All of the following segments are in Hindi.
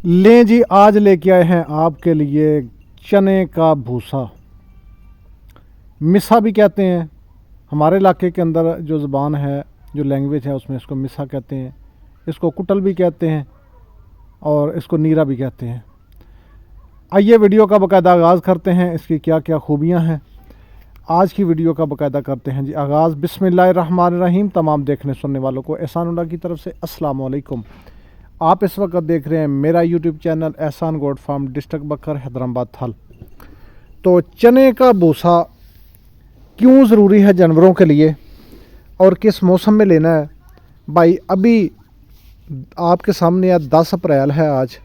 लें जी, आज लेके आए हैं आपके लिए चने का भूसा। मिसा भी कहते हैं। हमारे इलाके के अंदर जो ज़बान है, जो लैंग्वेज है, उसमें इसको मिसा कहते हैं। इसको कुटल भी कहते हैं और इसको नीरा भी कहते हैं। आइए वीडियो का बाकायदा आगाज़ करते हैं। इसकी क्या क्या खूबियाँ हैं, आज की वीडियो का बाकायदा करते हैं जी आगाज़। बिस्मिल्लाहिर्रहमानिर्रहीम। तमाम देखने सुनने वालों को एहसानुल्लाह की तरफ से अस्सलाम वालेकुम। आप इस वक्त देख रहे हैं मेरा यूट्यूब चैनल एहसान गोट फार्म, डिस्ट्रिक्ट बकर, हैदराबाद थल। तो चने का भूसा क्यों ज़रूरी है जानवरों के लिए और किस मौसम में लेना है भाई? अभी आपके सामने 10 अप्रैल है। आज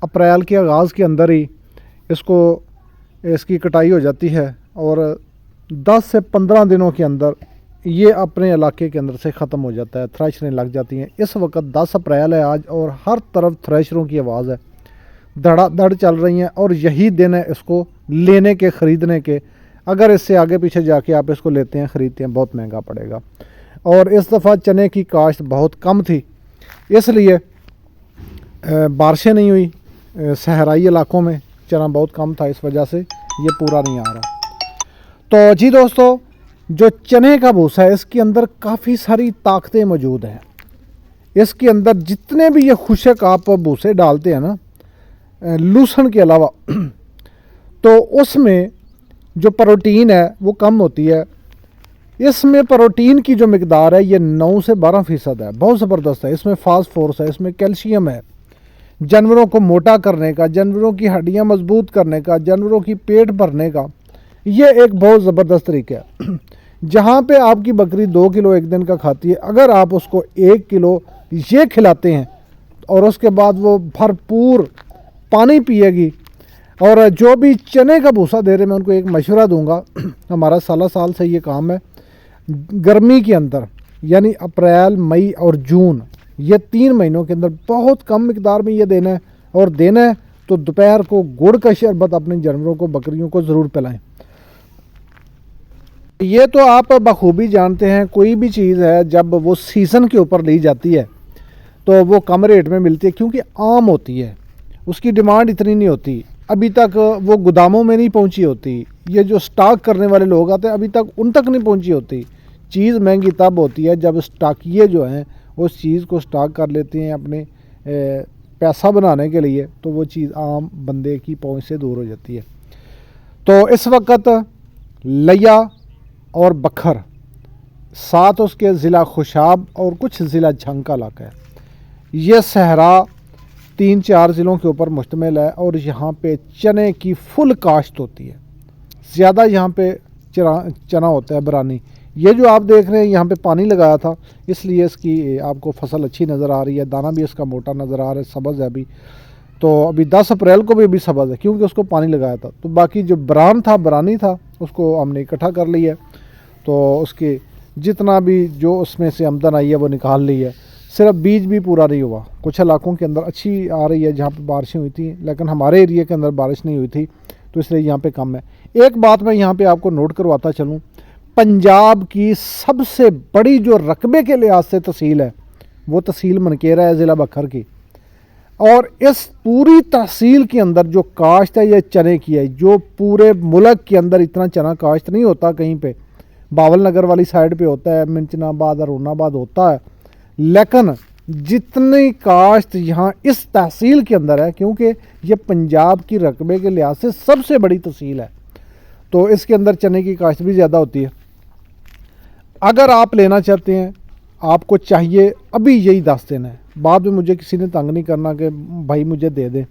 अप्रैल के आगाज़ के अंदर ही इसकी कटाई हो जाती है और 10 से 15 दिनों के अंदर ये अपने इलाके के अंदर से ख़त्म हो जाता है। थ्रेशरें लग जाती हैं। इस वक्त 10 अप्रैल है आज और हर तरफ थ्रेशरों की आवाज़ है, धड़ाधड़ चल रही हैं और यही दिन है इसको लेने के, ख़रीदने के। अगर इससे आगे पीछे जाके आप इसको लेते हैं, ख़रीदते हैं, बहुत महंगा पड़ेगा। और इस दफ़ा चने की काश्त बहुत कम थी, इसलिए बारिशें नहीं हुई। सहराई इलाकों में चना बहुत कम था, इस वजह से ये पूरा नहीं आ रहा। तो जी दोस्तों, जो चने का भूसा है इसके अंदर काफ़ी सारी ताकतें मौजूद हैं। इसके अंदर जितने भी ये खुशक आप भूसे डालते हैं ना, लूसन के अलावा, तो उसमें जो प्रोटीन है वो कम होती है। इसमें प्रोटीन की जो मकदार है ये 9 से 12% है, बहुत ज़बरदस्त है। इसमें फास्फोरस है, इसमें कैल्शियम है, जानवरों को मोटा करने का, जानवरों की हड्डियां मजबूत करने का, जानवरों की पेट भरने का ये एक बहुत ज़बरदस्त तरीका है। जहाँ पे आपकी बकरी 2 किलो एक दिन का खाती है, अगर आप उसको 1 किलो ये खिलाते हैं और उसके बाद वो भरपूर पानी पिएगी। और जो भी चने का भूसा दे रहे, मैं उनको एक मशवरा दूंगा। हमारा साल से ये काम है। गर्मी के अंदर यानी अप्रैल, मई और जून, ये 3 महीनों के अंदर बहुत कम मिकदार में ये देना है। और देना है तो दोपहर को गुड़ का शरबत अपने जानवरों को, बकरियों को ज़रूर पिलाएं। ये तो आप बखूबी जानते हैं, कोई भी चीज़ है जब वो सीज़न के ऊपर ली जाती है तो वो कम रेट में मिलती है, क्योंकि आम होती है, उसकी डिमांड इतनी नहीं होती। अभी तक वो गोदामों में नहीं पहुंची होती। ये जो स्टॉक करने वाले लोग आते हैं अभी तक उन तक नहीं पहुंची होती। चीज़ महंगी तब होती है जब स्टॉकिए जो हैं उस चीज़ को स्टॉक कर लेते हैं अपने पैसा बनाने के लिए, तो वो चीज़ आम बंदे की पहुंच से दूर हो जाती है। तो इस वक्त लिया और बखर, साथ उसके ज़िला खुशाब और कुछ ज़िला झंग का इलाका है। ये सहरा 3-4 ज़िलों के ऊपर मुश्तमिल है और यहाँ पे चने की फुल काश्त होती है। ज़्यादा यहाँ पे चना होता है, बरानी। ये जो आप देख रहे हैं यहाँ पे पानी लगाया था, इसलिए इसकी आपको फसल अच्छी नज़र आ रही है। दाना भी इसका मोटा नज़र आ रहा है, सब्ज़ है अभी। तो अभी 10 अप्रैल को भी अभी सब्ज़ है, क्योंकि उसको पानी लगाया था। तो बाकी जो बरानी था उसको हमने इकट्ठा कर लिया है। तो उसके जितना भी जो उसमें से आमदन आई है वो निकाल ली है। सिर्फ बीज भी पूरा नहीं हुआ। कुछ इलाकों के अंदर अच्छी आ रही है जहाँ पे बारिशें हुई थी, लेकिन हमारे एरिया के अंदर बारिश नहीं हुई थी, तो इसलिए यहाँ पे कम है। एक बात मैं यहाँ पे आपको नोट करवाता चलूँ, पंजाब की सबसे बड़ी जो रकबे के लिहाज से तहसील है वो तहसील मनकेरा है, ज़िला बखर की। और इस पूरी तहसील के अंदर जो काश्त है ये चने की है। जो पूरे मुल्क के अंदर इतना चना काश्त नहीं होता कहीं पे, बावल नगर वाली साइड पे होता है, मिंचनाबाद और रोनाबाद होता है, लेकिन जितनी काश्त यहाँ इस तहसील के अंदर है, क्योंकि ये पंजाब की रकबे के लिहाज से सबसे बड़ी तहसील है, तो इसके अंदर चने की काश्त भी ज़्यादा होती है। अगर आप लेना चाहते हैं, आपको चाहिए अभी यही 10 दिन है, बाद में मुझे किसी ने तंग नहीं करना कि भाई मुझे दे दें।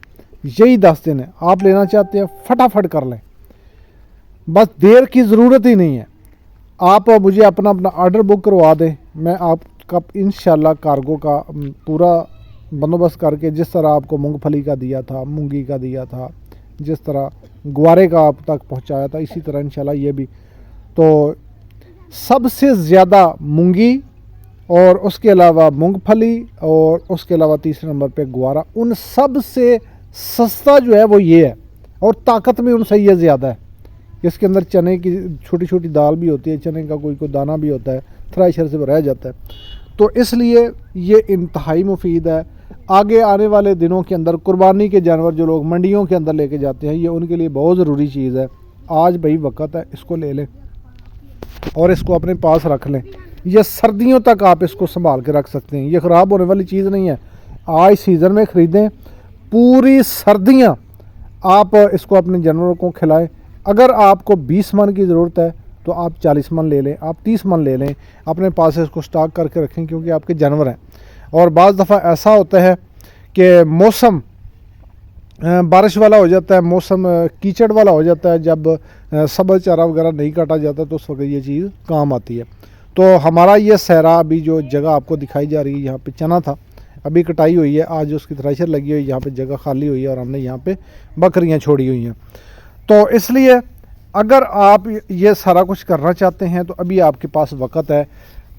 यही 10 दिन है, आप लेना चाहते हैं फटाफट कर लें, बस देर की ज़रूरत ही नहीं है। आप मुझे अपना ऑर्डर बुक करवा दें, मैं आपका इंशाल्लाह कार्गो का पूरा बंदोबस्त करके, जिस तरह आपको मूंगफली का दिया था, मूंगी का दिया था, जिस तरह ग्वारे का आप तक पहुंचाया था, इसी तरह इंशाल्लाह ये भी। तो सबसे ज़्यादा मूंगी और उसके अलावा मूंगफली और उसके अलावा तीसरे नंबर पे ग्वारा, उन सब से सस्ता जो है वो ये है और ताकत में उनसे ये ज़्यादा है। इसके अंदर चने की छोटी छोटी दाल भी होती है, चने का कोई दाना भी होता है, थ्रेशर से रह जाता है। तो इसलिए ये इंतहाई मुफीद है। आगे आने वाले दिनों के अंदर कुर्बानी के जानवर जो लोग मंडियों के अंदर लेके जाते हैं, ये उनके लिए बहुत ज़रूरी चीज़ है। आज भाई वक्त है, इसको ले लें और इसको अपने पास रख लें। ये सर्दियों तक आप इसको संभाल के रख सकते हैं, ये ख़राब होने वाली चीज़ नहीं है। आज सीज़न में ख़रीदें, पूरी सर्दियाँ आप इसको अपने जानवरों को खिलाएं। अगर आपको 20 मन की ज़रूरत है तो आप 40 मन ले लें, आप 30 मन ले लें, अपने पास इसको स्टॉक करके रखें, क्योंकि आपके जानवर हैं। और बाज़ दफ़ा ऐसा होता है कि मौसम बारिश वाला हो जाता है, मौसम कीचड़ वाला हो जाता है, जब सब्ज़ चारा वगैरह नहीं काटा जाता तो उस वक्त ये चीज़ काम आती है। तो हमारा ये सहरा, अभी जो जगह आपको दिखाई जा रही है, यहाँ पे चना था, अभी कटाई हुई है, आज उसकी थ्रेशर लगी हुई है, यहाँ पे जगह खाली हुई है और हमने यहाँ पे बकरियाँ छोड़ी हुई हैं। तो इसलिए अगर आप ये सारा कुछ करना चाहते हैं तो अभी आपके पास वक्त है।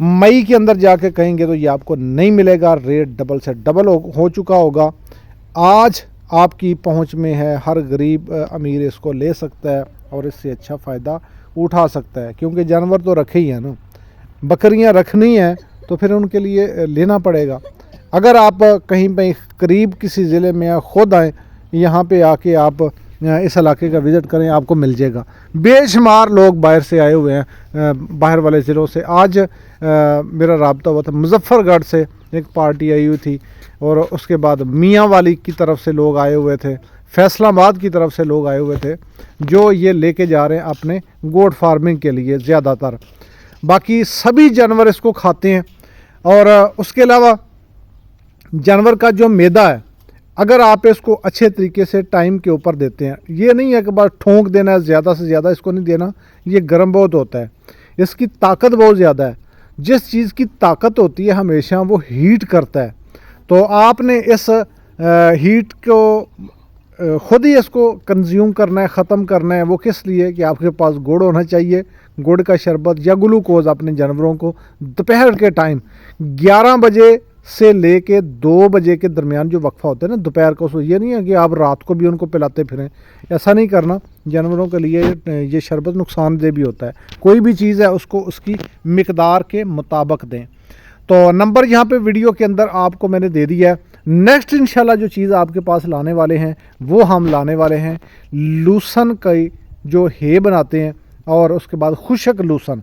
मई के अंदर जाके कहेंगे तो ये आपको नहीं मिलेगा, रेट डबल से डबल हो चुका होगा। आज आपकी पहुंच में है, हर गरीब अमीर इसको ले सकता है और इससे अच्छा फ़ायदा उठा सकता है, क्योंकि जानवर तो रखे ही हैं ना। बकरियां रखनी है तो फिर उनके लिए लेना पड़ेगा। अगर आप कहीं पे करीब किसी ज़िले में ख़ुद आएँ, यहाँ पे आके आप इस इलाके का विज़िट करें, आपको मिल जाएगा। बेशुमार लोग बाहर से आए हुए हैं, बाहर वाले ज़िलों से। आज मेरा राब्ता हुआ था, मुजफ्फरगढ़ से एक पार्टी आई हुई थी, और उसके बाद मियाँ वाली की तरफ से लोग आए हुए थे, फैसलाबाद की तरफ से लोग आए हुए थे, जो ये लेके जा रहे हैं अपने गोट फार्मिंग के लिए ज़्यादातर। बाकी सभी जानवर इसको खाते हैं। और उसके अलावा जानवर का जो मैदा है, अगर आप इसको अच्छे तरीके से टाइम के ऊपर देते हैं, ये नहीं है कि बस ठोंक देना है, ज़्यादा से ज़्यादा इसको नहीं देना। ये गर्म बहुत होता है, इसकी ताकत बहुत ज़्यादा है। जिस चीज़ की ताकत होती है हमेशा वो हीट करता है। तो आपने इस हीट को ख़ुद ही इसको कंज्यूम करना है, ख़त्म करना है। वो किस लिए कि आपके पास गुड़ होना चाहिए, गुड़ का शरबत या ग्लूकोज़ अपने जानवरों को दोपहर के टाइम 11 बजे से लेके 2 बजे के दरमियान जो वक्फा होता है ना दोपहर को, ये नहीं है कि आप रात को भी उनको पिलाते फिरें, ऐसा नहीं करना। जानवरों के लिए ये शरबत नुकसानदेह भी होता है। कोई भी चीज़ है उसको उसकी मिकदार के मुताबिक दें। तो नंबर यहाँ पे वीडियो के अंदर आपको मैंने दे दिया है। नेक्स्ट इंशाल्लाह जो चीज़ आपके पास लाने वाले हैं वो हम लाने वाले हैं लूसन की जो हे बनाते हैं, और उसके बाद खुशक लूसन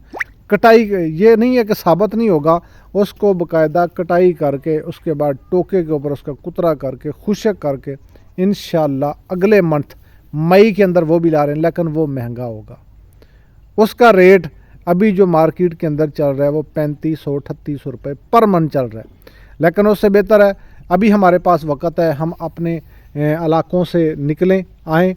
कटाई। ये नहीं है कि साबित नहीं होगा, उसको बाकायदा कटाई करके उसके बाद टोके के ऊपर उसका कुतरा करके खुशक करके इंशाल्लाह अगले मंथ मई के अंदर वो भी ला रहे हैं, लेकिन वो महंगा होगा। उसका रेट अभी जो मार्केट के अंदर चल रहा है वो 3500-3800 रुपये पर मन चल रहा है। लेकिन उससे बेहतर है अभी हमारे पास वक्त है, हम अपने इलाकों से निकलें, आएँ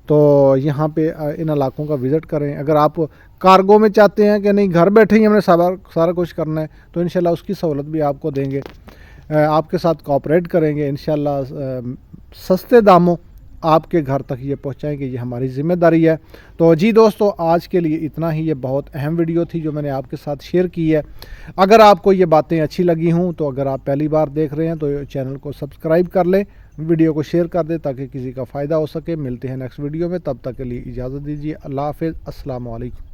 तो यहाँ पे इन इलाकों का विज़िट करें। अगर आप कार्गो में चाहते हैं कि नहीं घर बैठे ही हमने सारा कुछ करना है, तो इंशाल्लाह उसकी सहूलत भी आपको देंगे, आपके साथ कोऑपरेट करेंगे। इंशाल्लाह सस्ते दामों आपके घर तक ये पहुँचाएंगे, ये हमारी ज़िम्मेदारी है। तो जी दोस्तों, आज के लिए इतना ही। ये बहुत अहम वीडियो थी जो मैंने आपके साथ शेयर की है। अगर आपको ये बातें अच्छी लगी हों तो अगर आप पहली बार देख रहे हैं तो चैनल को सब्सक्राइब कर लें, वीडियो को शेयर कर दें ताकि किसी का फ़ायदा हो सके। मिलते हैं नेक्स्ट वीडियो में, तब तक के लिए इजाज़त दीजिए। अल्लाह हाफ़िज़, अस्सलाम वालेकुम।